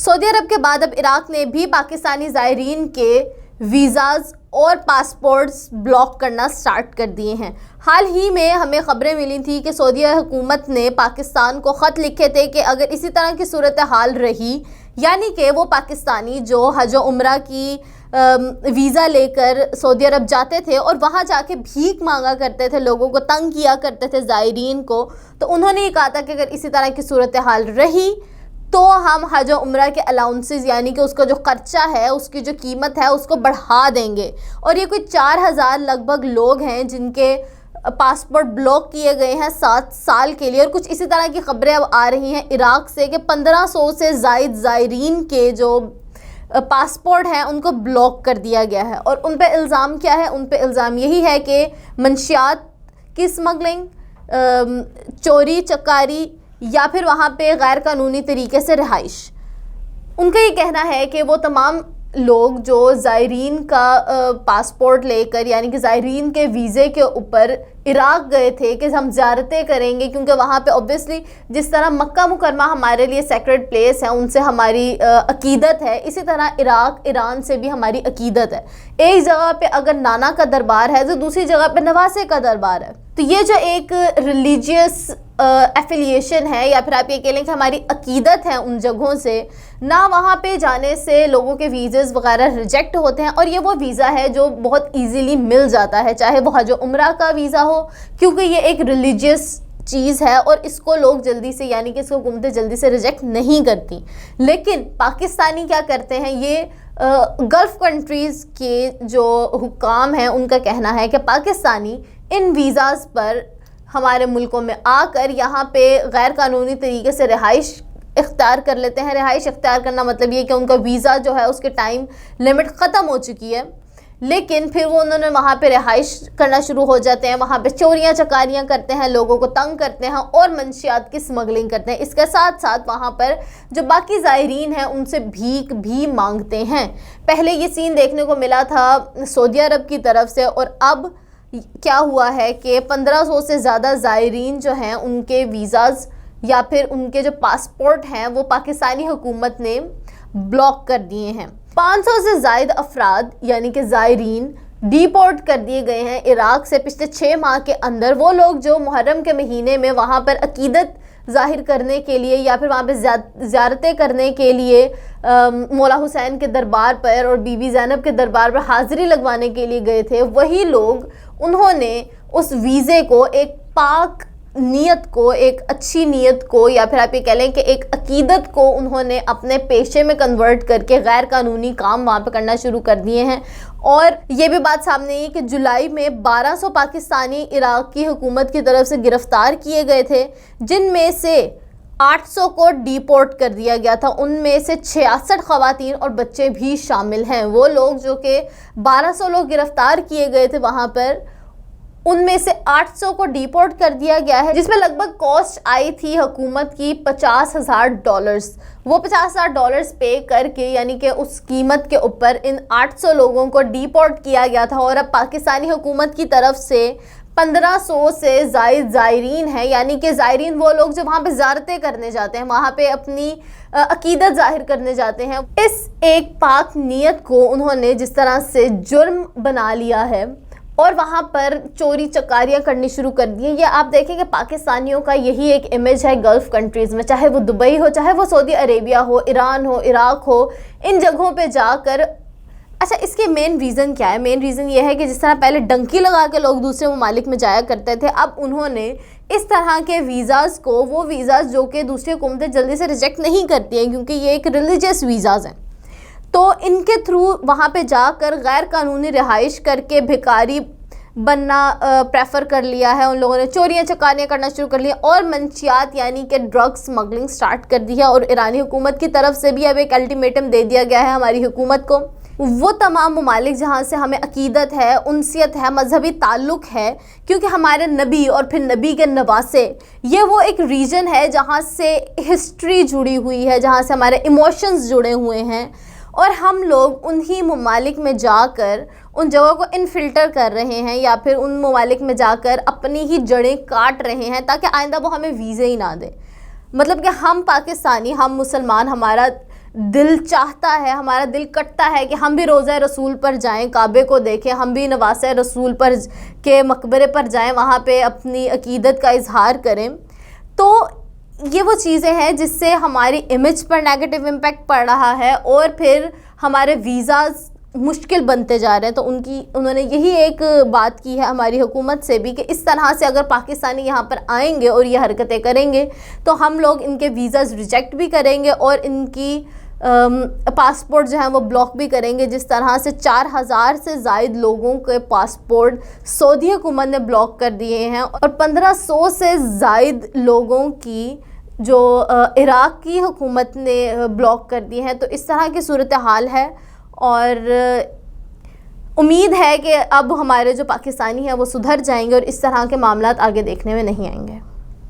سعودی عرب کے بعد اب عراق نے بھی پاکستانی زائرین کے ویزاز اور پاسپورٹس بلاک کرنا سٹارٹ کر دیے ہیں۔ حال ہی میں ہمیں خبریں ملی تھی کہ سعودی حکومت نے پاکستان کو خط لکھے تھے کہ اگر اسی طرح کی صورتحال رہی، یعنی کہ وہ پاکستانی جو حج و عمرہ کی ویزا لے کر سعودی عرب جاتے تھے اور وہاں جا کے بھیک مانگا کرتے تھے، لوگوں کو تنگ کیا کرتے تھے، زائرین کو، تو انہوں نے یہ کہا تھا کہ اگر اسی طرح کی صورتحال رہی تو ہم حج و عمرہ کے الاؤنسز، یعنی کہ اس کا جو خرچہ ہے، اس کی جو قیمت ہے، اس کو بڑھا دیں گے۔ اور یہ کوئی 4000 لگ بھگ لوگ ہیں جن کے پاسپورٹ بلاک کیے گئے ہیں 7 سال کے لیے، اور کچھ اسی طرح کی خبریں اب آ رہی ہیں عراق سے کہ 1500 سے زائد زائرین کے جو پاسپورٹ ہیں ان کو بلاک کر دیا گیا ہے۔ اور ان پہ الزام کیا ہے؟ ان پہ الزام یہی ہے کہ منشیات کی اسمگلنگ، چوری چکاری، یا پھر وہاں پہ غیر قانونی طریقے سے رہائش۔ ان کا یہ کہنا ہے کہ وہ تمام لوگ جو زائرین کا پاسپورٹ لے کر، یعنی کہ زائرین کے ویزے کے اوپر عراق گئے تھے کہ ہم زیارتیں کریں گے، کیونکہ وہاں پہ اوبویسلی جس طرح مکہ مکرمہ ہمارے لیے سیکرڈ پلیس ہے، ان سے ہماری عقیدت ہے، اسی طرح عراق، ایران سے بھی ہماری عقیدت ہے۔ ایک جگہ پہ اگر نانا کا دربار ہے تو دوسری جگہ پہ نواسے کا دربار ہے، تو یہ جو ایک ریلیجیس ایفیلیشن ہے، یا پھر آپ یہ کہہ لیں کہ ہماری عقیدت ہے ان جگہوں سے، نہ وہاں پہ جانے سے لوگوں کے ویزز وغیرہ ریجیکٹ ہوتے ہیں، اور یہ وہ ویزا ہے جو بہت ایزیلی مل جاتا ہے، چاہے وہ حج و عمرہ کا ویزا ہو، کیونکہ یہ ایک ریلیجیس چیز ہے اور اس کو لوگ جلدی سے، یعنی کہ اس کو حکومتیں جلدی سے ریجیکٹ نہیں کرتی۔ لیکن پاکستانی کیا کرتے ہیں؟ یہ گلف کنٹریز کے جو حکام ہیں ان کا کہنا ہے کہ پاکستانی ان ویزاز پر ہمارے ملکوں میں آ کر یہاں پہ غیر قانونی طریقے سے رہائش اختیار کر لیتے ہیں۔ رہائش اختیار کرنا مطلب یہ کہ ان کا ویزا جو ہے اس کے ٹائم لمٹ ختم ہو چکی ہے، لیکن پھر وہ انہوں نے وہاں پہ رہائش کرنا شروع ہو جاتے ہیں، وہاں پہ چوریاں چکاریاں کرتے ہیں، لوگوں کو تنگ کرتے ہیں اور منشیات کی اسمگلنگ کرتے ہیں۔ اس کے ساتھ ساتھ وہاں پر جو باقی زائرین ہیں ان سے بھیک بھی مانگتے ہیں۔ پہلے یہ سین دیکھنے کو ملا تھا سعودی عرب کی طرف سے، اور اب کیا ہوا ہے کہ 1500 سے زیادہ زائرین جو ہیں ان کے ویزاز یا پھر ان کے جو پاسپورٹ ہیں وہ پاکستانی حکومت نے بلاک کر دیے ہیں۔ 500 سے زائد افراد یعنی کہ زائرین ڈیپورٹ کر دیے گئے ہیں عراق سے پچھلے 6 ماہ کے اندر۔ وہ لوگ جو محرم کے مہینے میں وہاں پر عقیدت ظاہر کرنے کے لیے یا پھر وہاں پہ زیارتیں کرنے کے لیے مولا حسین کے دربار پر اور بی بی زینب کے دربار پر حاضری لگوانے کے لیے گئے تھے، وہی لوگ انہوں نے اس ویزے کو ایک پاک نیت کو، ایک اچھی نیت کو، یا پھر آپ یہ کہہ لیں کہ ایک عقیدت کو انہوں نے اپنے پیشے میں کنورٹ کر کے غیر قانونی کام وہاں پہ کرنا شروع کر دیے ہیں۔ اور یہ بھی بات سامنے آئی کہ جولائی میں 1200 پاکستانی عراق کی حکومت کی طرف سے گرفتار کیے گئے تھے، جن میں سے 800 کو ڈیپورٹ کر دیا گیا تھا۔ ان میں سے 66 خواتین اور بچے بھی شامل ہیں۔ وہ لوگ جو کہ 1200 لوگ گرفتار کیے گئے تھے وہاں پر، ان میں سے 800 کو ڈیپورٹ کر دیا گیا ہے، جس میں لگ بھگ کاسٹ آئی تھی حکومت کی $50,000۔ وہ $50,000 پے کر کے، یعنی کہ اس قیمت کے اوپر ان 800 لوگوں کو ڈیپورٹ کیا گیا تھا۔ اور اب پاکستانی حکومت کی طرف سے 1500 سے زائد زائرین ہیں، یعنی کہ زائرین وہ لوگ جو وہاں پہ زیارتیں کرنے جاتے ہیں، وہاں پہ اپنی عقیدت ظاہر کرنے جاتے ہیں، اس ایک پاک نیت کو انہوں نے جس طرح سے جرم بنا لیا ہے اور وہاں پر چوری چکاریاں کرنی شروع کر دی ہیں۔ یہ آپ دیکھیں کہ پاکستانیوں کا یہی ایک امیج ہے گلف کنٹریز میں، چاہے وہ دبئی ہو، چاہے وہ سعودی عربیہ ہو، ایران ہو، عراق ہو، ان جگہوں پہ جا کر۔ اچھا، اس کے مین ریزن کیا ہے؟ مین ریزن یہ ہے کہ جس طرح پہلے ڈنکی لگا کے لوگ دوسرے ممالک میں جایا کرتے تھے، اب انہوں نے اس طرح کے ویزاز کو، وہ ویزاز جو کہ دوسری حکومتیں جلدی سے ریجیکٹ نہیں کرتی ہیں کیونکہ یہ ایک ریلیجیس ویزاز ہیں، تو ان کے تھرو وہاں پہ جا کر غیر قانونی رہائش کر کے بھکاری بننا پریفر کر لیا ہے۔ ان لوگوں نے چوریاں چکاریاں کرنا شروع کر لیا اور منشیات یعنی کہ ڈرگ سمگلنگ سٹارٹ کر دی ہے۔ اور ایرانی حکومت کی طرف سے بھی اب ایک الٹیمیٹم دے دیا گیا ہے ہماری حکومت کو، وہ تمام ممالک جہاں سے ہمیں عقیدت ہے، انسیت ہے، مذہبی تعلق ہے، کیونکہ ہمارے نبی اور پھر نبی کے نواسے، یہ وہ ایک ریجن ہے جہاں سے ہسٹری جڑی ہوئی ہے، جہاں سے ہمارے ایموشنز جڑے ہوئے ہیں، اور ہم لوگ انہی ممالک میں جا کر ان جگہوں کو انفلٹر کر رہے ہیں یا پھر ان ممالک میں جا کر اپنی ہی جڑیں کاٹ رہے ہیں تاکہ آئندہ وہ ہمیں ویزے ہی نہ دیں۔ مطلب کہ ہم پاکستانی، ہم مسلمان، ہمارا دل چاہتا ہے، ہمارا دل کٹتا ہے کہ ہم بھی روضہ رسول پر جائیں، کعبے کو دیکھیں، ہم بھی نواسہ رسول پر کے مقبرے پر جائیں، وہاں پہ اپنی عقیدت کا اظہار کریں. تو یہ وہ چیزیں ہیں جس سے ہماری امیج پر نیگیٹو امپیکٹ پڑ رہا ہے، اور پھر ہمارے ویزاز مشکل بنتے جا رہے ہیں. تو انہوں نے یہی ایک بات کی ہے ہماری حکومت سے بھی کہ اس طرح سے اگر پاکستانی یہاں پر آئیں گے اور یہ حرکتیں کریں گے تو ہم لوگ ان کے ویزاز ریجیکٹ بھی کریں گے اور ان کی پاسپورٹ جو ہیں وہ بلاک بھی کریں گے. جس طرح سے 4000 سے زائد لوگوں کے پاسپورٹ سعودی حکومت نے بلاک کر دیے ہیں اور 1500 سے زائد لوگوں کی جو عراق کی حکومت نے بلاک کر دی ہیں. تو اس طرح کی صورتحال ہے اور امید ہے کہ اب ہمارے جو پاکستانی ہیں وہ سدھر جائیں گے اور اس طرح کے معاملات آگے دیکھنے میں نہیں آئیں گے.